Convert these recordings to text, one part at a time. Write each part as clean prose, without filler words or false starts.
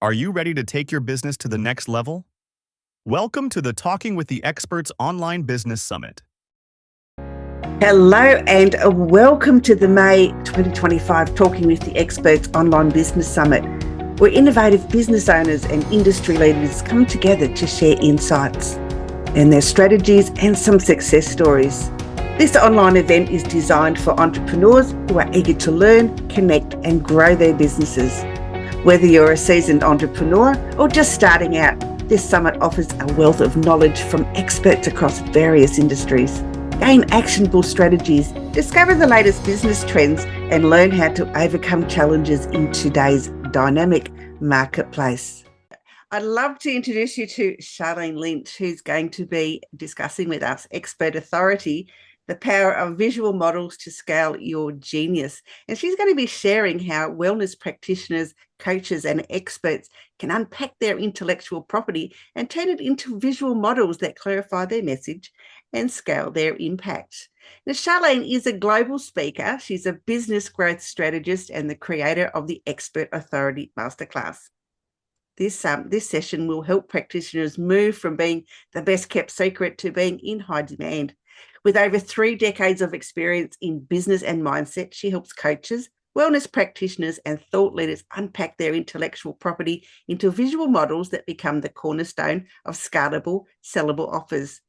Are you ready to take your business to the next level? Welcome to the Talking with the Experts Online Business Summit. Hello and welcome to the May 2025 Talking with the Experts Online Business Summit, where innovative business owners and industry leaders come together to share insights and their strategies and some success stories. This online event is designed for entrepreneurs who are eager to learn, connect and grow their businesses. Whether you're a seasoned entrepreneur or just starting out, this summit offers a wealth of knowledge from experts across various industries. Gain actionable strategies, discover the latest business trends, and learn how to overcome challenges in today's dynamic marketplace. I'd love to introduce you to Sharlene Lynch, who's going to be discussing with us Expert Authority, the power of visual models to scale your genius. And she's going to be sharing how wellness practitioners, coaches, and experts can unpack their intellectual property and turn it into visual models that clarify their message and scale their impact. Now, Sharlene is a global speaker. She's a business growth strategist and the creator of the Expert Authority Masterclass. This session will help practitioners move from being the best kept secret to being in high demand. With over 3 decades of experience in business and mindset, she helps coaches, wellness practitioners, and thought leaders unpack their intellectual property into visual models that become the cornerstone of scalable, sellable offers.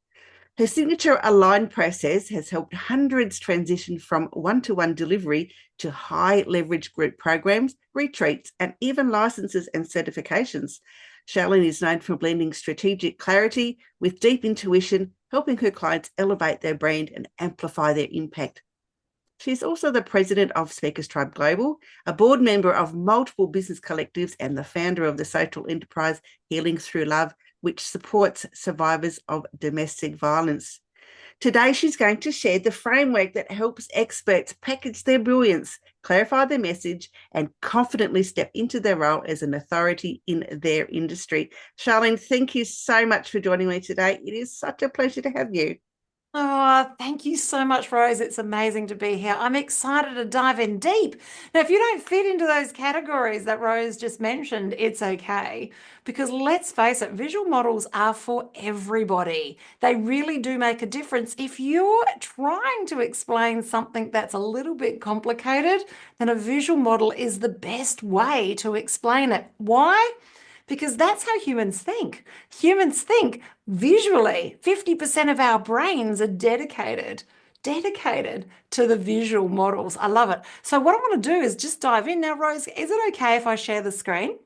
Her signature aligned process has helped hundreds transition from one-to-one delivery to high leverage group programs, retreats, and even licenses and certifications. Sharlene is known for blending strategic clarity with deep intuition, helping her clients elevate their brand and amplify their impact. She's also the president of Speakers Tribe Global, a board member of multiple business collectives, and the founder of the social enterprise Healing Through Love, which supports survivors of domestic violence. Today, she's going to share the framework that helps experts package their brilliance, clarify their message, and confidently step into their role as an authority in their industry. Sharlene, thank you so much for joining me today. It is such a pleasure to have you. Oh, thank you so much, Rose. It's amazing to be here. I'm excited to dive in deep. Now, if you don't fit into those categories that Rose just mentioned, it's okay. Because let's face it, visual models are for everybody. They really do make a difference. If you're trying to explain something that's a little bit complicated, then a visual model is the best way to explain it. Why? Because that's how humans think. Humans think visually. 50% of our brains are dedicated to the visual models. I love it. So what I want to do is just dive in. Now, Rose, is it okay if I share the screen?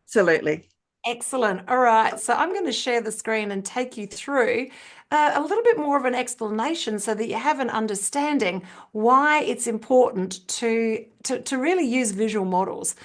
Absolutely. Excellent. All right. So I'm going to share the screen and take you through a little bit more of an explanation so that you have an understanding why it's important to really use visual models.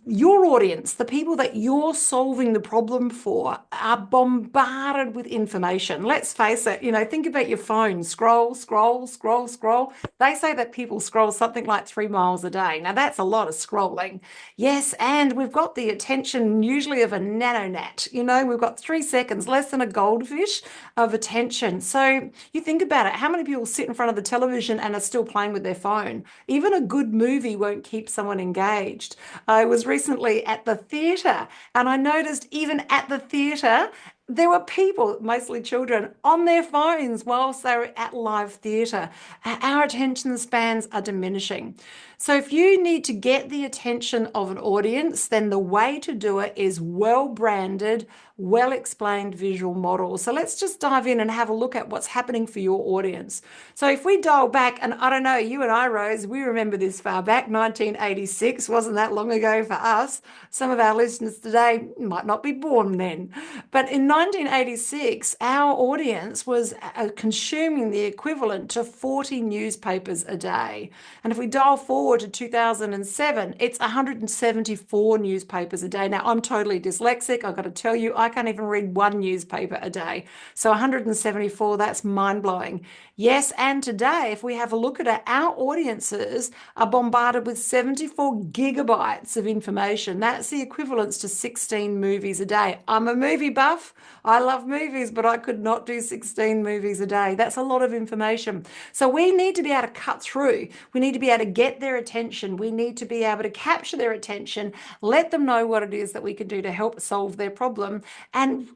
Your audience, the people that you're solving the problem for, are bombarded with information. Let's face it, think about your phone. Scroll, scroll, scroll, scroll. They say that people scroll something like 3 miles a day. Now, that's a lot of scrolling. Yes, and we've got the attention usually of a nanognat. We've got 3 seconds, less than a goldfish of attention. So you think about it, how many people sit in front of the television and are still playing with their phone? Even a good movie won't keep someone engaged. I was recently at the theatre and I noticed even at the theatre, there were people, mostly children, on their phones whilst they were at live theatre. Our attention spans are diminishing. So if you need to get the attention of an audience, then the way to do it is well-branded, well-explained visual models. So let's just dive in and have a look at what's happening for your audience. So if we dial back, and I don't know, you and I, Rose, we remember this far back, 1986, wasn't that long ago for us. Some of our listeners today might not be born then. But in 1986, our audience was consuming the equivalent to 40 newspapers a day. And if we dial forward to 2007, it's 174 newspapers a day. Now, I'm totally dyslexic. I've got to tell you, I can't even read 1 newspaper a day. So 174, that's mind-blowing. Yes, and today, if we have a look at it, our audiences are bombarded with 74 gigabytes of information. That's the equivalence to 16 movies a day. I'm a movie buff. I love movies, but I could not do 16 movies a day. That's a lot of information. So we need to be able to cut through. We need to be able to get their attention. We need to be able to capture their attention, let them know what it is that we can do to help solve their problem. And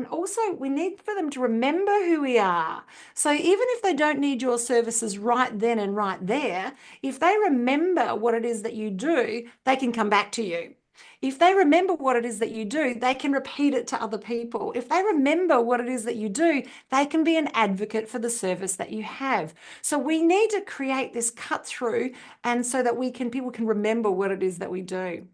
also we need for them to remember who we are. So even if they don't need your services right then and right there, if they remember what it is that you do, they can come back to you. If they remember what it is that you do, they can repeat it to other people. If they remember what it is that you do, they can be an advocate for the service that you have. So we need to create this cut through, and so that people can remember what it is that we do.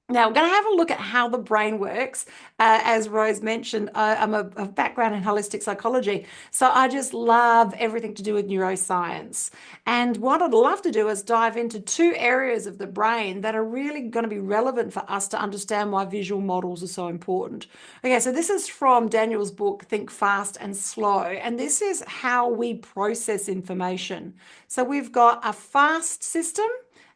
Now, we're going to have a look at how the brain works. As Rose mentioned, I'm a background in holistic psychology, so I just love everything to do with neuroscience. And what I'd love to do is dive into two areas of the brain that are really going to be relevant for us to understand why visual models are so important. Okay, so this is from Daniel's book, Think Fast and Slow, and this is how we process information. So we've got a fast system,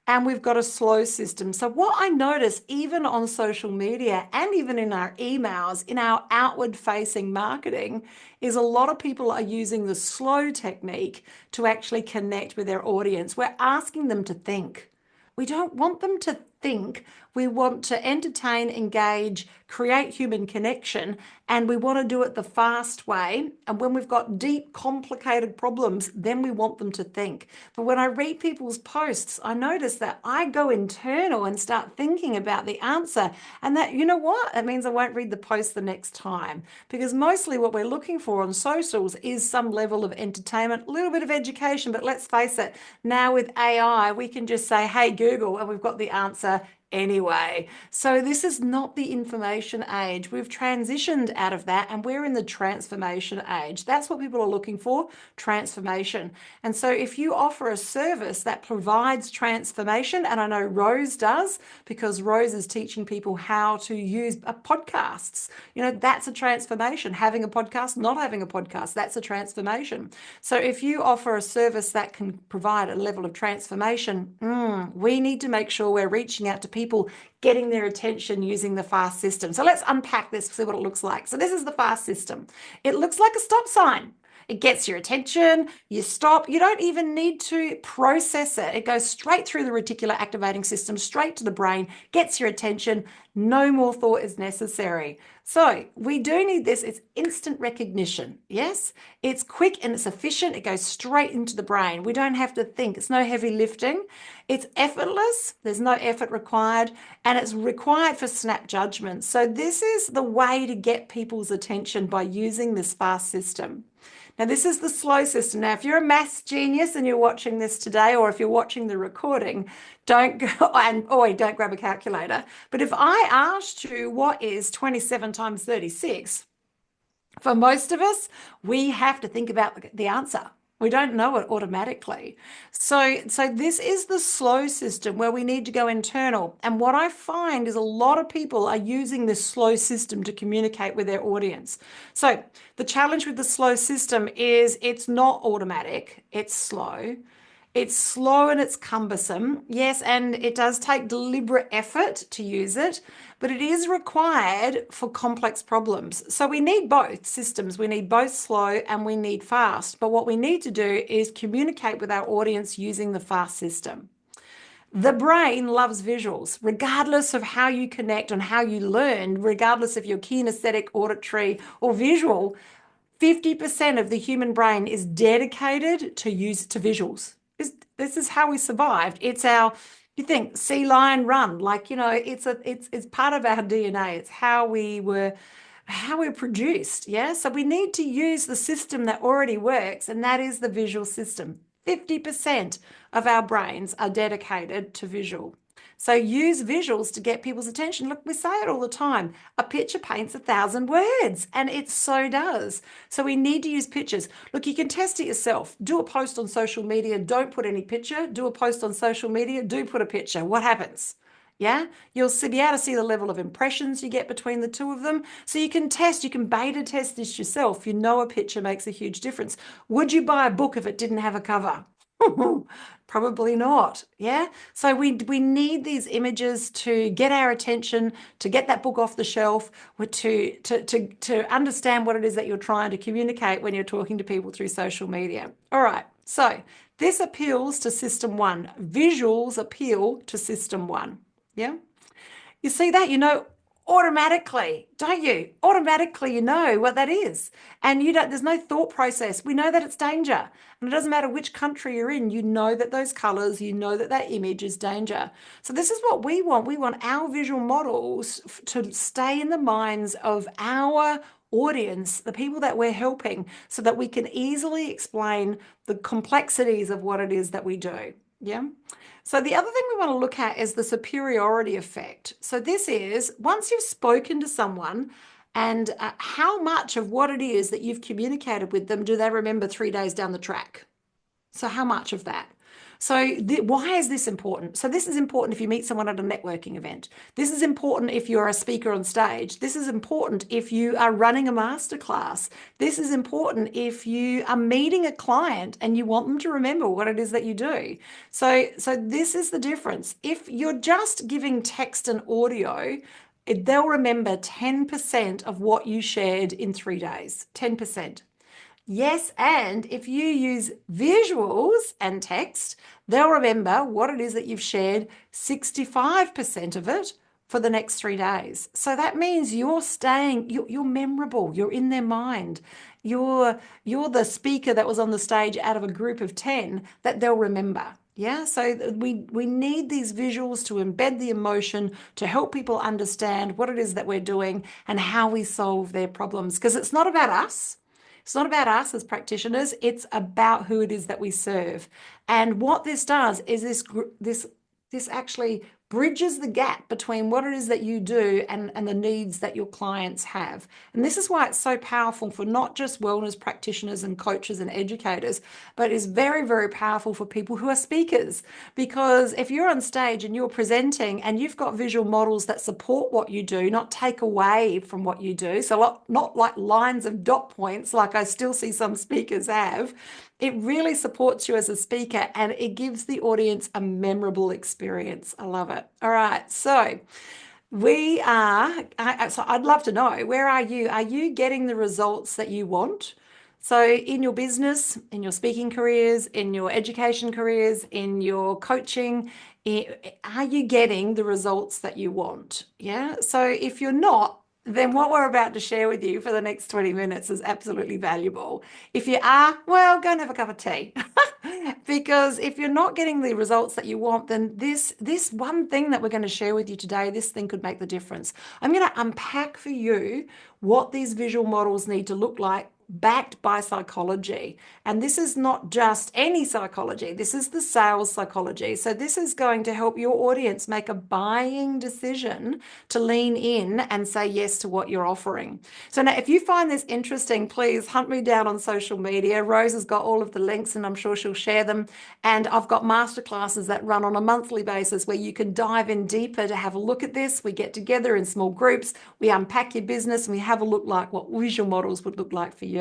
and we've got a slow system. So what I notice, even on social media and even in our emails, in our outward facing marketing, is a lot of people are using the slow technique to actually connect with their audience. We're asking them to think. We don't want them to think. We want to entertain, engage, create human connection, and we want to do it the fast way. And when we've got deep, complicated problems, then we want them to think. But when I read people's posts, I notice that I go internal and start thinking about the answer. And that, you know what? It means I won't read the post the next time. Because mostly what we're looking for on socials is some level of entertainment, a little bit of education. But let's face it, now with AI, we can just say, hey, Google, and we've got the answer anyway. So this is not the information age. We've transitioned out of that, and we're in the transformation age. That's what people are looking for, transformation. And so if you offer a service that provides transformation, and I know Rose does, because Rose is teaching people how to use podcasts, that's a transformation. Having a podcast, not having a podcast, that's a transformation. So if you offer a service that can provide a level of transformation, we need to make sure we're reaching out to people, getting their attention using the FAST system. So let's unpack this, see what it looks like. So this is the FAST system. It looks like a stop sign. It gets your attention, you stop, you don't even need to process it. It goes straight through the reticular activating system, straight to the brain, gets your attention, no more thought is necessary. So we do need this. It's instant recognition. Yes, it's quick and it's efficient. It goes straight into the brain. We don't have to think. It's no heavy lifting. It's effortless. There's no effort required, and it's required for snap judgment. So this is the way to get people's attention by using this FAST system. Now, this is the slow system. Now, if you're a maths genius and you're watching this today, or if you're watching the recording, don't go and don't grab a calculator. But if I asked you what is 27 times 36, for most of us, we have to think about the answer. We don't know it automatically. So this is the slow system where we need to go internal. And what I find is a lot of people are using this slow system to communicate with their audience. So the challenge with the slow system is it's not automatic, it's slow. It's slow and it's cumbersome. Yes, and it does take deliberate effort to use it, but it is required for complex problems. So we need both systems. We need both slow and we need fast. But what we need to do is communicate with our audience using the fast system. The brain loves visuals, regardless of how you connect and how you learn, regardless if you're kinesthetic, auditory, or visual. 50% of the human brain is dedicated to visuals. This is how we survived. It's our, you think, sea lion run, it's part of our DNA. It's how we're produced. Yeah. So we need to use the system that already works, and that is the visual system. 50% of our brains are dedicated to visual. So use visuals to get people's attention. Look, we say it all the time. A picture paints 1,000 words, and it so does. So we need to use pictures. Look, you can test it yourself. Do a post on social media. Don't put any picture. Do a post on social media. Do put a picture. What happens? Yeah, you'll be able to see the level of impressions you get between the two of them. So you can beta test this yourself. You know a picture makes a huge difference. Would you buy a book if it didn't have a cover? Probably not. Yeah. So we need these images to get our attention, to get that book off the shelf, or to understand what it is that you're trying to communicate when you're talking to people through social media. All right. So this appeals to system one. Visuals appeal to system one. Yeah. You see that, automatically, don't you? Automatically, you know what that is. And there's no thought process. We know that it's danger. And it doesn't matter which country you're in, you know that those colors, you know that that image is danger. So this is what we want. We want our visual models to stay in the minds of our audience, the people that we're helping, so that we can easily explain the complexities of what it is that we do. Yeah. So the other thing we want to look at is the superiority effect. So this is once you've spoken to someone and how much of what it is that you've communicated with them do they remember 3 days down the track? So how much of that? So why is this important? So this is important if you meet someone at a networking event. This is important if you're a speaker on stage. This is important if you are running a masterclass. This is important if you are meeting a client and you want them to remember what it is that you do. So this is the difference. If you're just giving text and audio, they'll remember 10% of what you shared in 3 days. 10%. Yes, and if you use visuals and text, they'll remember what it is that you've shared, 65% of it for the next 3 days. So that means you're memorable, you're in their mind. You're the speaker that was on the stage out of a group of 10 that they'll remember. Yeah, so we need these visuals to embed the emotion, to help people understand what it is that we're doing and how we solve their problems. Because it's not about us. It's not about us as practitioners, it's about who it is that we serve. And what this does is this actually bridges the gap between what it is that you do and the needs that your clients have. And this is why it's so powerful for not just wellness practitioners and coaches and educators, but is very, very powerful for people who are speakers. Because if you're on stage and you're presenting and you've got visual models that support what you do, not take away from what you do, so not like lines of dot points like I still see some speakers have, it really supports you as a speaker and it gives the audience a memorable experience. I love it. All right. So I'd love to know, where are you? Are you getting the results that you want? So in your business, in your speaking careers, in your education careers, in your coaching, are you getting the results that you want? Yeah. So if you're not, then what we're about to share with you for the next 20 minutes is absolutely valuable. If you are, well, go and have a cup of tea. Because if you're not getting the results that you want, then this one thing that we're going to share with you today, this thing could make the difference. I'm going to unpack for you what these visual models need to look like, backed by psychology. And this is not just any psychology, this is the sales psychology. So this is going to help your audience make a buying decision to lean in and say yes to what you're offering. So now, if you find this interesting, please hunt me down on social media. Rose has got all of the links and I'm sure she'll share them. And I've got masterclasses that run on a monthly basis where you can dive in deeper to have a look at this. We get together in small groups, we unpack your business, and we have a look like what visual models would look like for you.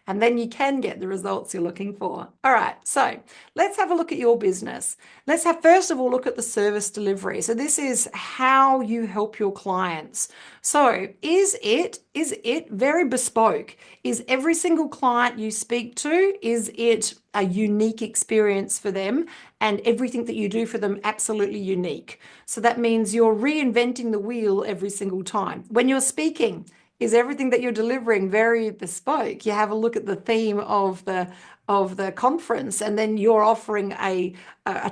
And then you can get the results you're looking for. All right, so let's have a look at your business. Let's have, first of all, look at the service delivery. So this is how you help your clients. So is it very bespoke? Is every single client you speak to, is it a unique experience for them and everything that you do for them absolutely unique? So that means you're reinventing the wheel every single time. When you're speaking, is everything that you're delivering very bespoke? You have a look at the theme of the conference and then you're offering a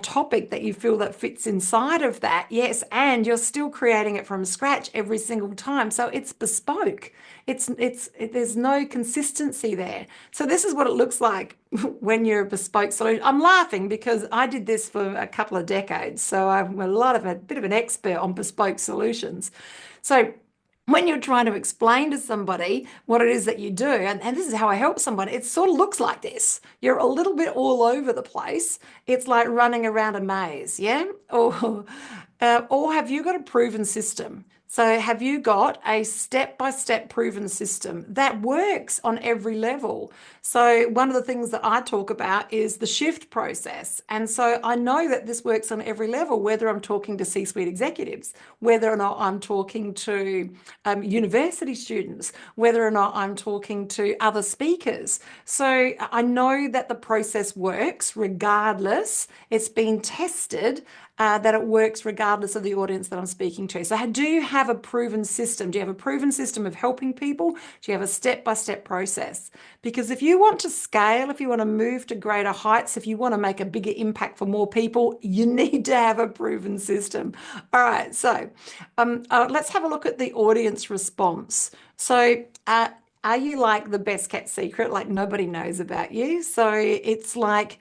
topic that you feel that fits inside of that. Yes, and you're still creating it from scratch every single time. So it's bespoke. There's no consistency there. So this is what it looks like when you're a bespoke solution. I'm laughing because I did this for a couple of decades. So I'm a bit of an expert on bespoke solutions. So when you're trying to explain to somebody what it is that you do, and this is how I help someone, it sort of looks like this. You're a little bit all over the place. It's like running around a maze, yeah? Or have you got a proven system? So, have you got a step-by-step proven system that works on every level? So, one of the things that I talk about is the shift process. And so, I know that this works on every level, whether I'm talking to C-suite executives, whether or not I'm talking to university students, whether or not I'm talking to other speakers. So, I know that the process works regardless. It's been tested that it works regardless of the audience that I'm speaking to. So, do you have a proven system? Do you have a proven system of helping people? Do you have a step-by-step process? Because if you want to scale, if you want to move to greater heights, if you want to make a bigger impact for more people, you need to have a proven system. All right, so let's have a look at the audience response. So, are you like the best kept secret? Like nobody knows about you. So it's like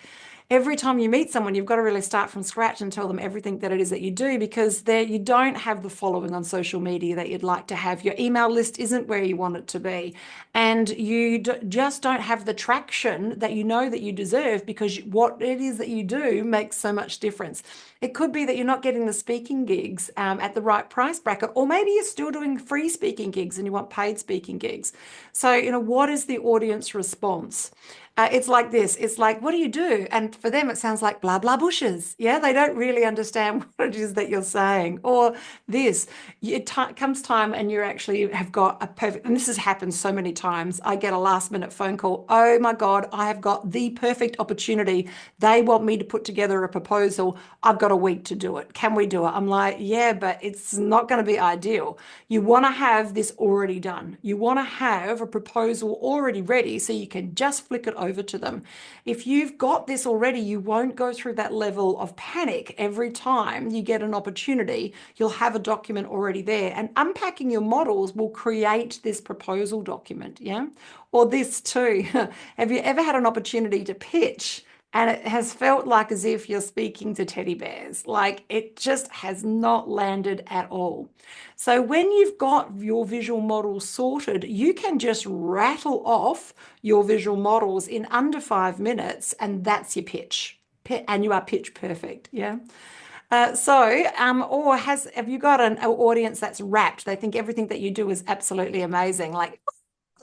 every time you meet someone, you've got to really start from scratch and tell them everything that it is that you do, because there you don't have the following on social media that you'd like to have. Your email list isn't where you want it to be. And you just don't have the traction that you know that you deserve, because what it is that you do makes so much difference. It could be that you're not getting the speaking gigs at the right price bracket, or maybe you're still doing free speaking gigs and you want paid speaking gigs. So, what is the audience response? It's like this. It's like, what do you do? And for them, it sounds like blah, blah bushes. Yeah, they don't really understand what it is that you're saying. Or this, it comes time and you actually have got a perfect, and this has happened so many times. I get a last minute phone call. Oh my God, I have got the perfect opportunity. They want me to put together a proposal. I've got a week to do it. Can we do it? I'm like, yeah, but it's not going to be ideal. You want to have this already done. You want to have a proposal already ready so you can just flick it over to them. If you've got this already, you won't go through that level of panic every time you get an opportunity. You'll have a document already there, and unpacking your models will create this proposal document. Yeah. Or this too. Have you ever had an opportunity to pitch and it has felt like as if you're speaking to teddy bears? Like it just has not landed at all. So when you've got your visual models sorted, you can just rattle off your visual models in under 5 minutes, and that's your pitch. And you are pitch perfect. Yeah. Or have you got an audience that's wrapped? They think everything that you do is absolutely amazing. Like,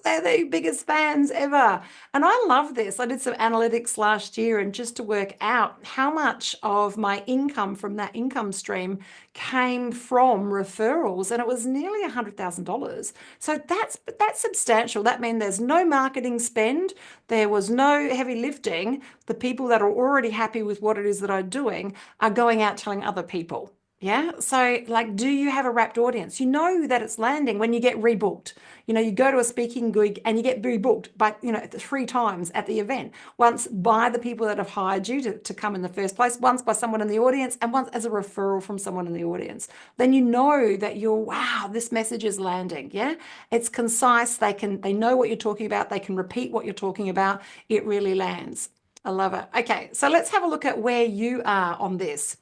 they're the biggest fans ever. And I love this. I did some analytics last year, and just to work out how much of my income from that income stream came from referrals, and it was nearly $100,000. So that's substantial. That means there's no marketing spend, there was no heavy lifting. The people that are already happy with what it is that I'm doing are going out telling other people. Yeah. So, like, do you have a wrapped audience? You know that it's landing when you get rebooked. You go to a speaking gig and you get rebooked, but 3 times at the event. Once by the people that have hired you to come in the first place, once by someone in the audience, and once as a referral from someone in the audience. Then you know that wow, this message is landing. Yeah. It's concise. They know what you're talking about. They can repeat what you're talking about. It really lands. I love it. Okay. So let's have a look at where you are on this.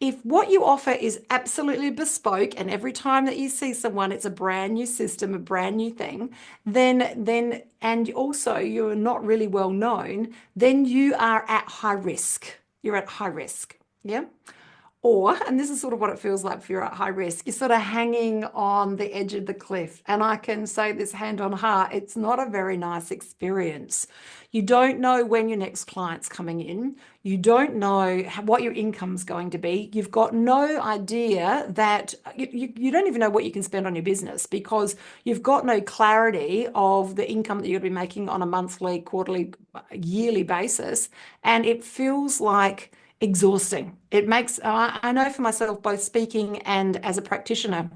If what you offer is absolutely bespoke, and every time that you see someone, it's a brand new system, a brand new thing, then and also you're not really well known, then you are at high risk. You're at high risk. Yeah. Or, and this is sort of what it feels like if you're at high risk, you're sort of hanging on the edge of the cliff. And I can say this hand on heart, it's not a very nice experience. You don't know when your next client's coming in. You don't know what your income's going to be. You've got no idea that you don't even know what you can spend on your business, because you've got no clarity of the income that you're going to be making on a monthly, quarterly, yearly basis. And it feels like exhausting. It makes, I know for myself, both speaking and as a practitioner,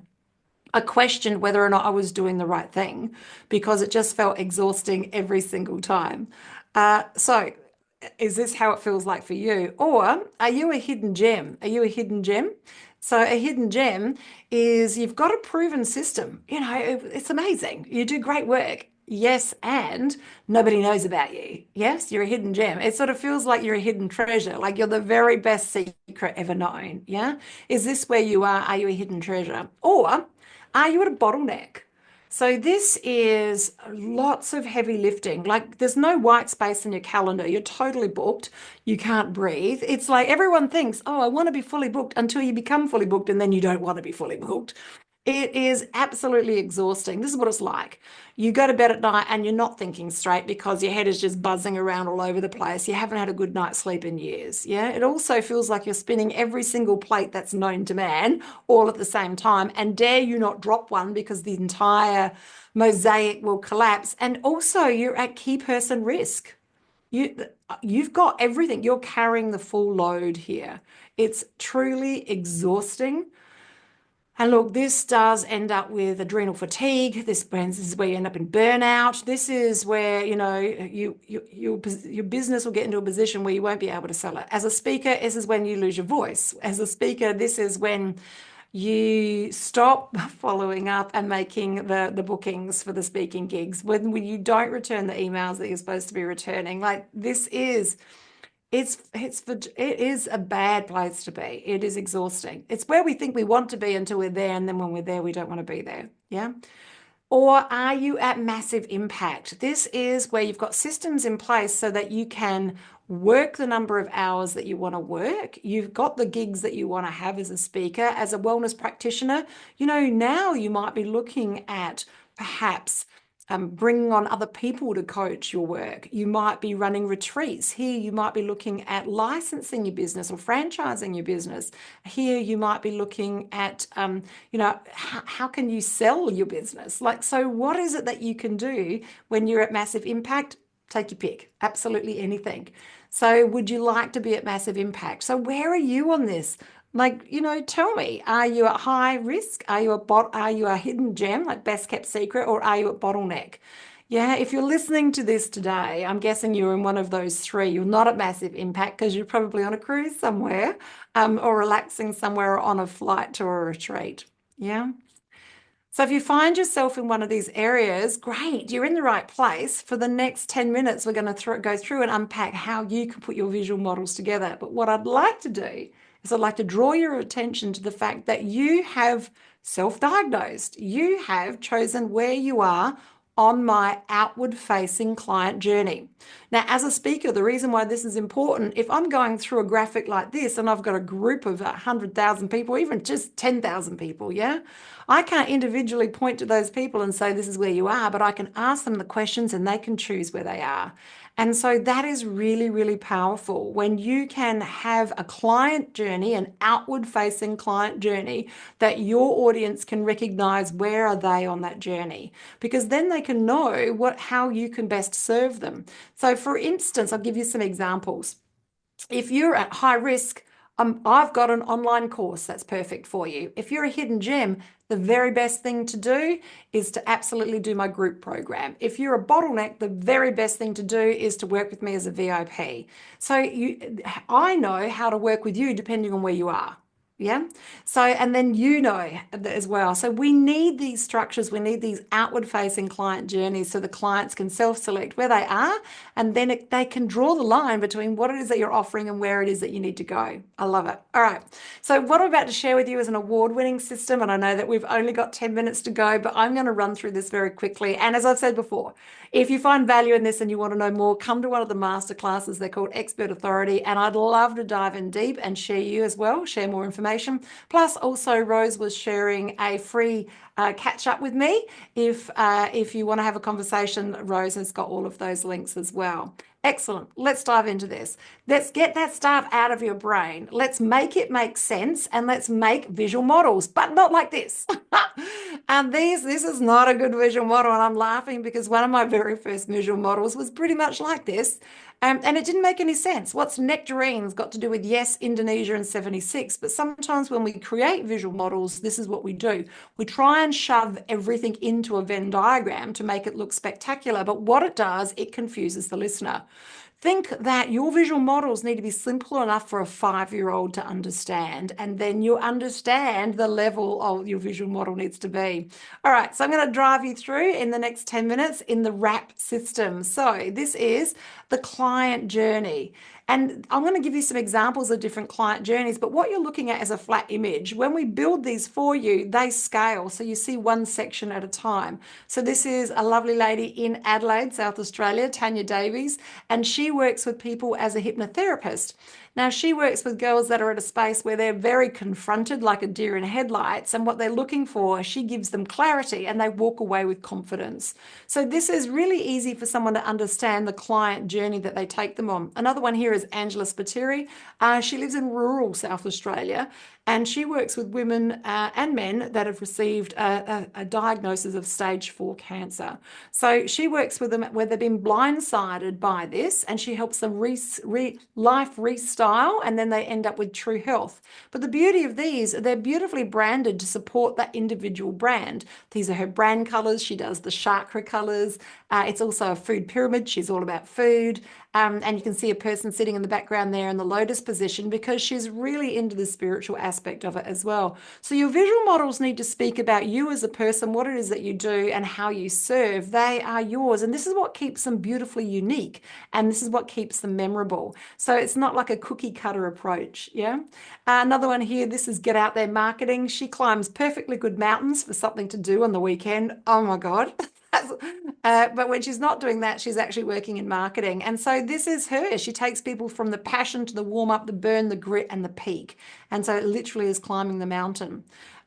I questioned whether or not I was doing the right thing, because it just felt exhausting every single time. So, is this how it feels like for you? Or are you a hidden gem? Are you a hidden gem? So, a hidden gem is you've got a proven system. It's amazing. You do great work. Yes, and nobody knows about you. Yes, you're a hidden gem. It sort of feels like you're a hidden treasure, like you're the very best secret ever known. Yeah. Is this where you are? Are you a hidden treasure? Or are you at a bottleneck? So this is lots of heavy lifting. Like there's no white space in your calendar. You're totally booked. You can't breathe. It's like everyone thinks, oh, I want to be fully booked, until you become fully booked, and then you don't want to be fully booked. It is absolutely exhausting. This is what it's like. You go to bed at night and you're not thinking straight because your head is just buzzing around all over the place. You haven't had a good night's sleep in years. Yeah. It also feels like you're spinning every single plate that's known to man all at the same time. And dare you not drop one because the entire mosaic will collapse. And also, you're at key person risk. You've got everything. You're carrying the full load here. It's truly exhausting. And look, this does end up with adrenal fatigue. This is where you end up in burnout. This is where, your business will get into a position where you won't be able to sell it. As a speaker, this is when you lose your voice. As a speaker, this is when you stop following up and making the bookings for the speaking gigs, when you don't return the emails that you're supposed to be returning. Like, this is it is a bad place to be. It is exhausting. It's where we think we want to be until we're there, and then when we're there, we don't want to be there. Yeah. Or are you at massive impact? This is where you've got systems in place so that you can work the number of hours that you want to work. You've got the gigs that you want to have as a speaker, as a wellness practitioner. Now you might be looking at perhaps bringing on other people to coach your work. You might be running retreats. Here, you might be looking at licensing your business or franchising your business. Here, you might be looking at, how can you sell your business? So what is it that you can do when you're at massive impact? Take your pick, absolutely anything. So would you like to be at massive impact? So where are you on this? Tell me, are you at high risk? Are you a hidden gem, like best kept secret, or are you at bottleneck? Yeah, if you're listening to this today, I'm guessing you're in one of those three. You're not at massive impact because you're probably on a cruise somewhere, or relaxing somewhere, or on a flight to a retreat. Yeah. So if you find yourself in one of these areas, great, you're in the right place. For the next 10 minutes, we're going to go through and unpack how you can put your visual models together. But what I'd like to do is I'd like to draw your attention to the fact that you have self-diagnosed. You have chosen where you are on my outward facing client journey. Now, as a speaker, the reason why this is important, if I'm going through a graphic like this and I've got a group of 100,000 people, even just 10,000 people, yeah, I can't individually point to those people and say, this is where you are, but I can ask them the questions and they can choose where they are. And so that is really, really powerful when you can have a client journey, an outward facing client journey, that your audience can recognize where are they on that journey, because then they can know how you can best serve them. So for instance, I'll give you some examples. If you're at high risk, I've got an online course that's perfect for you. If you're a hidden gem, the very best thing to do is to absolutely do my group program. If you're a bottleneck, the very best thing to do is to work with me as a VIP. So I know how to work with you depending on where you are. Yeah. So, and then as well. So we need these structures. We need these outward facing client journeys so the clients can self-select where they are, and then they can draw the line between what it is that you're offering and where it is that you need to go. I love it. All right. So what I'm about to share with you is an award-winning system. And I know that we've only got 10 minutes to go, but I'm going to run through this very quickly. And as I've said before, if you find value in this and you want to know more, come to one of the masterclasses. They're called Expert Authority. And I'd love to dive in deep and share more information. Plus, also, Rose was sharing a free catch up with me. If you want to have a conversation, Rose has got all of those links as well. Excellent. Let's dive into this. Let's get that stuff out of your brain. Let's make it make sense, and let's make visual models, but not like this. And this is not a good visual model. And I'm laughing because one of my very first visual models was pretty much like this. And it didn't make any sense. What's nectarines got to do with, yes, Indonesia and 76? But sometimes when we create visual models, this is what we do. We try and shove everything into a Venn diagram to make it look spectacular. But what it does, it confuses the listener. Think that your visual models need to be simple enough for a 5-year-old to understand, and then you understand the level of your visual model needs to be. All right, so I'm going to drive you through in the next 10 minutes in the WRAP system. So this is the client journey. And I'm going to give you some examples of different client journeys, but what you're looking at is a flat image. When we build these for you, they scale. So you see one section at a time. So this is a lovely lady in Adelaide, South Australia, Tanya Davies, and she works with people as a hypnotherapist. Now, she works with girls that are at a space where they're very confronted, like a deer in headlights, and what they're looking for, she gives them clarity and they walk away with confidence. So this is really easy for someone to understand the client journey that they take them on. Another one here is Angela Spiteri. She lives in rural South Australia, and she works with women and men that have received a diagnosis of stage 4 cancer. So she works with them where they've been blindsided by this, and she helps them life restyle, and then they end up with true health. But the beauty of these, they're beautifully branded to support that individual brand. These are her brand colors. She does the chakra colors. It's also a food pyramid. She's all about food. And you can see a person sitting in the background there in the lotus position because she's really into the spiritual aspect of it as well. So your visual models need to speak about you as a person, what it is that you do and how you serve. They are yours. And this is what keeps them beautifully unique. And this is what keeps them memorable. So it's not like a cookie cutter approach. Yeah. Another one here, this is Get Out There Marketing. She climbs perfectly good mountains for something to do on the weekend. Oh my God. But when she's not doing that, she's actually working in marketing. And so this is her. She takes people from the passion to the warm up, the burn, the grit, and the peak. And so it literally is climbing the mountain.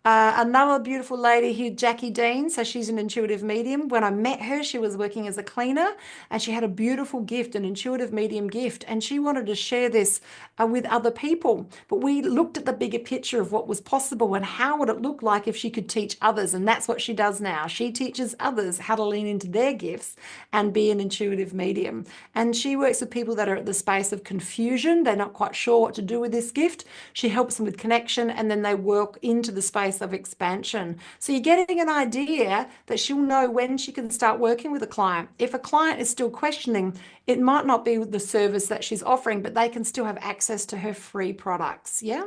Another beautiful lady here, Jackie Dean. So she's an intuitive medium. When I met her, she was working as a cleaner and she had a beautiful gift, an intuitive medium gift. And she wanted to share this with other people. But we looked at the bigger picture of what was possible and how would it look like if she could teach others. And that's what she does now. She teaches others how to lean into their gifts and be an intuitive medium. And she works with people that are at the space of confusion. They're not quite sure what to do with this gift. She helps them with connection, and then they work into the space of expansion. So you're getting an idea that she'll know when she can start working with a client. If a client is still questioning, it might not be the service that she's offering, but they can still have access to her free products. Yeah.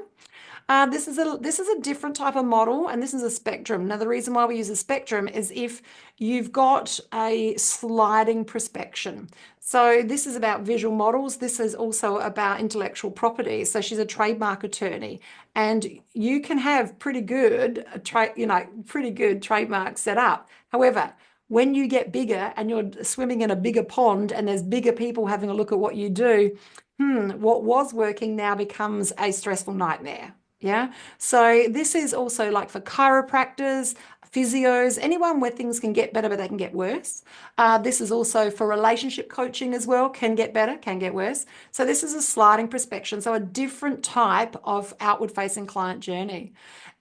This is a different type of model, and this is a spectrum. Now, the reason why we use a spectrum is if you've got a sliding prospection. So this is about visual models. This is also about intellectual property. So she's a trademark attorney, and you can have pretty good trademarks set up. However, when you get bigger and you're swimming in a bigger pond and there's bigger people having a look at what you do, what was working now becomes a stressful nightmare. Yeah. So this is also like for chiropractors, physios, anyone where things can get better, but they can get worse. This is also for relationship coaching as well, can get better, can get worse. So this is a sliding prospection, so a different type of outward facing client journey.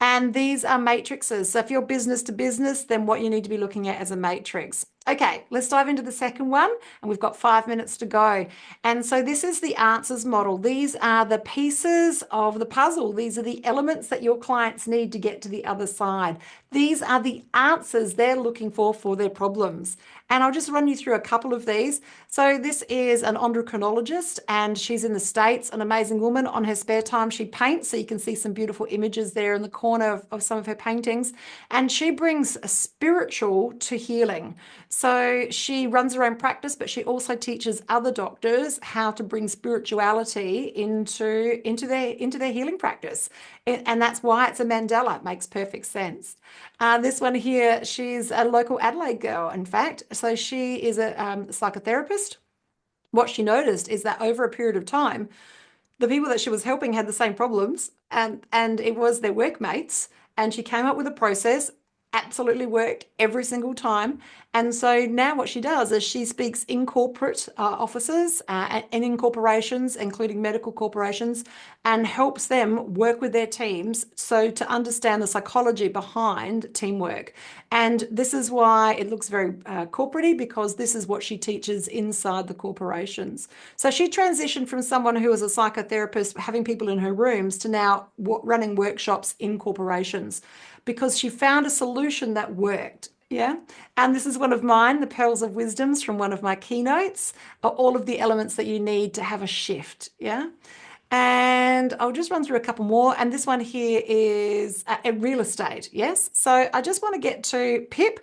And these are matrices. So if you're business to business, then what you need to be looking at as a matrix. Okay, let's dive into the second one, and we've got 5 minutes to go. And so this is the answers model. These are the pieces of the puzzle. These are the elements that your clients need to get to the other side. These are the answers they're looking for their problems. And I'll just run you through a couple of these. So this is an endocrinologist, and she's in the States, an amazing woman. On her spare time, she paints. So you can see some beautiful images there in the corner of some of her paintings. And she brings a spiritual to healing. So she runs her own practice, but she also teaches other doctors how to bring spirituality into their healing practice. And that's why it's a mandala. It makes perfect sense. This one here, she's a local Adelaide girl, in fact. So she is a psychotherapist. What she noticed is that over a period of time, the people that she was helping had the same problems, and it was their workmates. And she came up with a process, absolutely worked every single time. And so now what she does is she speaks in corporate offices and in corporations, including medical corporations, and helps them work with their teams so to understand the psychology behind teamwork. And this is why it looks very corporate-y, because this is what she teaches inside the corporations. So she transitioned from someone who was a psychotherapist having people in her rooms to now running workshops in corporations, because she found a solution that worked. Yeah. And this is one of mine, the Pearls of Wisdoms from one of my keynotes, are all of the elements that you need to have a shift. Yeah. And I'll just run through a couple more. And this one here is real estate. Yes. So I just want to get to Pip.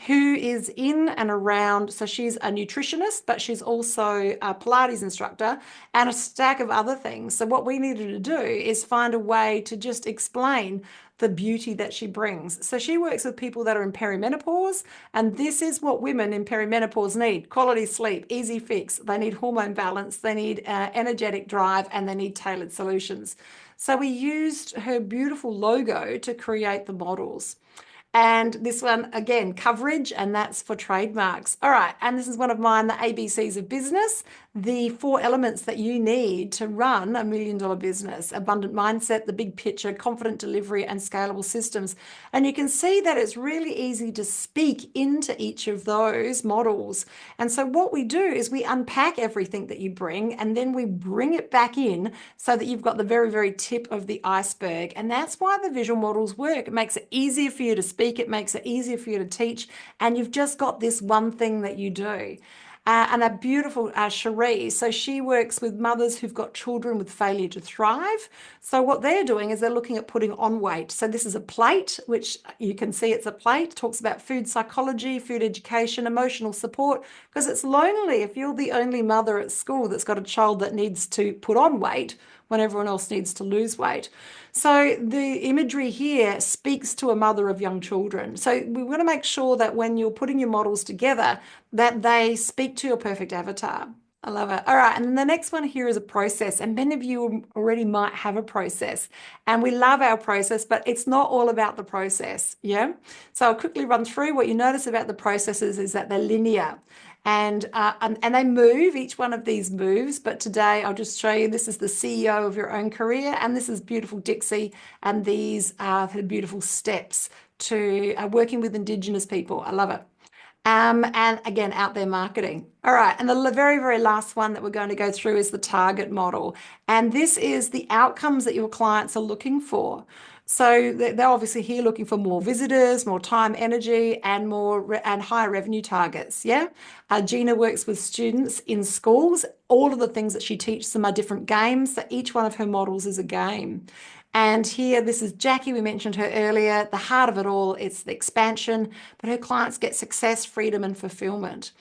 who is in and around. So she's a nutritionist, but she's also a Pilates instructor and a stack of other things. So what we needed to do is find a way to just explain the beauty that she brings. So she works with people that are in perimenopause, and this is what women in perimenopause need: quality sleep, easy fix. They need hormone balance, they need energetic drive, and they need tailored solutions. So we used her beautiful logo to create the models. And this one, again, coverage, and that's for trademarks. All right, and this is one of mine, the ABCs of business, the 4 elements that you need to run a $1 million business: abundant mindset, the big picture, confident delivery, and scalable systems. And you can see that it's really easy to speak into each of those models. And so what we do is we unpack everything that you bring, and then we bring it back in so that you've got the very, very tip of the iceberg. And that's why the visual models work. It makes it easier for you to speak. It makes it easier for you to teach, and you've just got this one thing that you do. And a beautiful Cherie. So she works with mothers who've got children with failure to thrive. So what they're doing is they're looking at putting on weight. So this is a plate, which you can see it's a plate. It talks about food psychology, food education, emotional support, because it's lonely if you're the only mother at school that's got a child that needs to put on weight when everyone else needs to lose weight. So the imagery here speaks to a mother of young children. So we want to make sure that when you're putting your models together, that they speak to your perfect avatar. I love it. All right. And then the next one here is a process. And many of you already might have a process. And we love our process, but it's not all about the process. Yeah. So I'll quickly run through. What you notice about the processes is that they're linear. And they move, each one of these moves. But today I'll just show you, this is the CEO of your own career, and this is beautiful Dixie, and these are the beautiful steps to working with Indigenous people. I love it. And again, out there marketing. All right, and the very, very last one that we're going to go through is the target model. And this is the outcomes that your clients are looking for. So they're obviously here looking for more visitors, more time, energy, and and higher revenue targets. Yeah. Gina works with students in schools. All of the things that she teaches them are different games. So each one of her models is a game. And here, this is Jackie. We mentioned her earlier. The heart of it all, it's the expansion, but her clients get success, freedom, and fulfillment.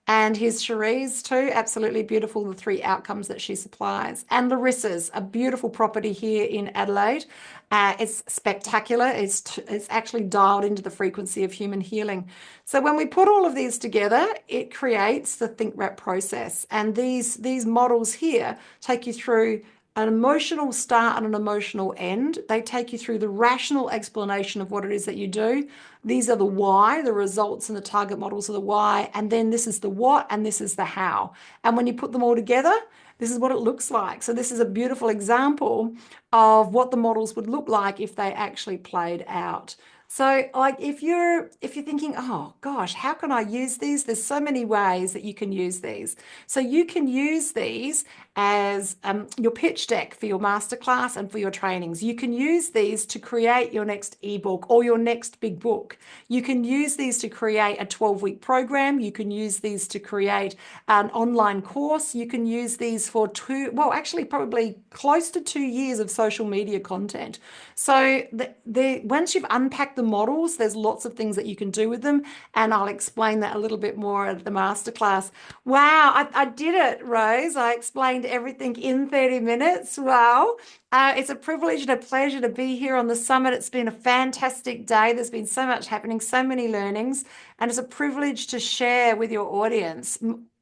And here's Cherie's too, absolutely beautiful, the 3 outcomes that she supplies. And Larissa's, a beautiful property here in Adelaide. It's spectacular. It's actually dialed into the frequency of human healing. So when we put all of these together, it creates the think wrap process. And these models here take you through an emotional start and an emotional end. They take you through the rational explanation of what it is that you do. These are the why, the results and the target models are the why. And then this is the what, and this is the how. And when you put them all together, this is what it looks like. So this is a beautiful example of what the models would look like if they actually played out. So like if you're thinking, oh gosh, how can I use these? There's so many ways that you can use these. So you can use these as your pitch deck for your masterclass and for your trainings. You can use these to create your next ebook or your next big book. You can use these to create a 12-week program. You can use these to create an online course. You can use these for probably close to 2 years of social media content. So once you've unpacked the models, there's lots of things that you can do with them. And I'll explain that a little bit more at the masterclass. Wow, I did it, Rose. I explained everything in 30 minutes. Wow. It's a privilege and a pleasure to be here on the summit. It's been a fantastic day. There's been so much happening, so many learnings, and it's a privilege to share with your audience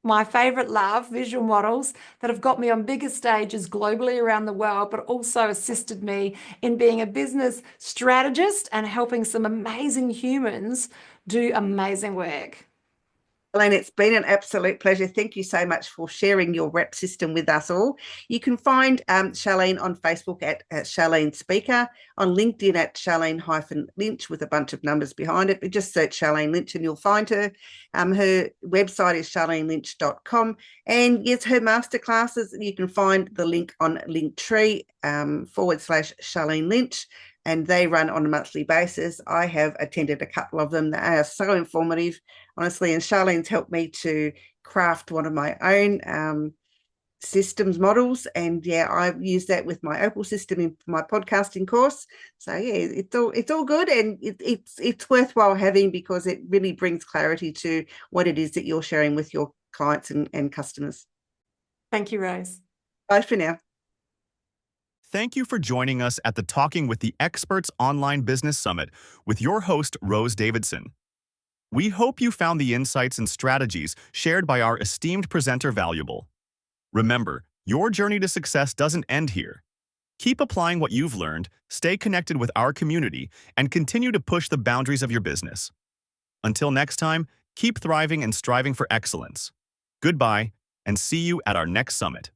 my favorite love, visual models that have got me on bigger stages globally around the world, but also assisted me in being a business strategist and helping some amazing humans do amazing work. Elaine, it's been an absolute pleasure. Thank you so much for sharing your rep system with us all. You can find Sharlene on Facebook at Sharlene Speaker, on LinkedIn at Sharlene-Lynch with a bunch of numbers behind it. But just search Sharlene Lynch and you'll find her. Her website is sharlenelynch.com. And yes, her masterclasses, you can find the link on Linktree /Sharlene Lynch. And they run on a monthly basis. I have attended a couple of them. They are so informative, honestly, and Charlene's helped me to craft one of my own systems models, and yeah, I've used that with my Opal system in my podcasting course. So yeah, it's all good, and it's worthwhile having, because it really brings clarity to what it is that you're sharing with your clients and customers. Thank you, Rose. Bye for now. Thank you for joining us at the Talking with the Experts Online Business Summit with your host, Rose Davidson. We hope you found the insights and strategies shared by our esteemed presenter valuable. Remember, your journey to success doesn't end here. Keep applying what you've learned, stay connected with our community, and continue to push the boundaries of your business. Until next time, keep thriving and striving for excellence. Goodbye, and see you at our next summit.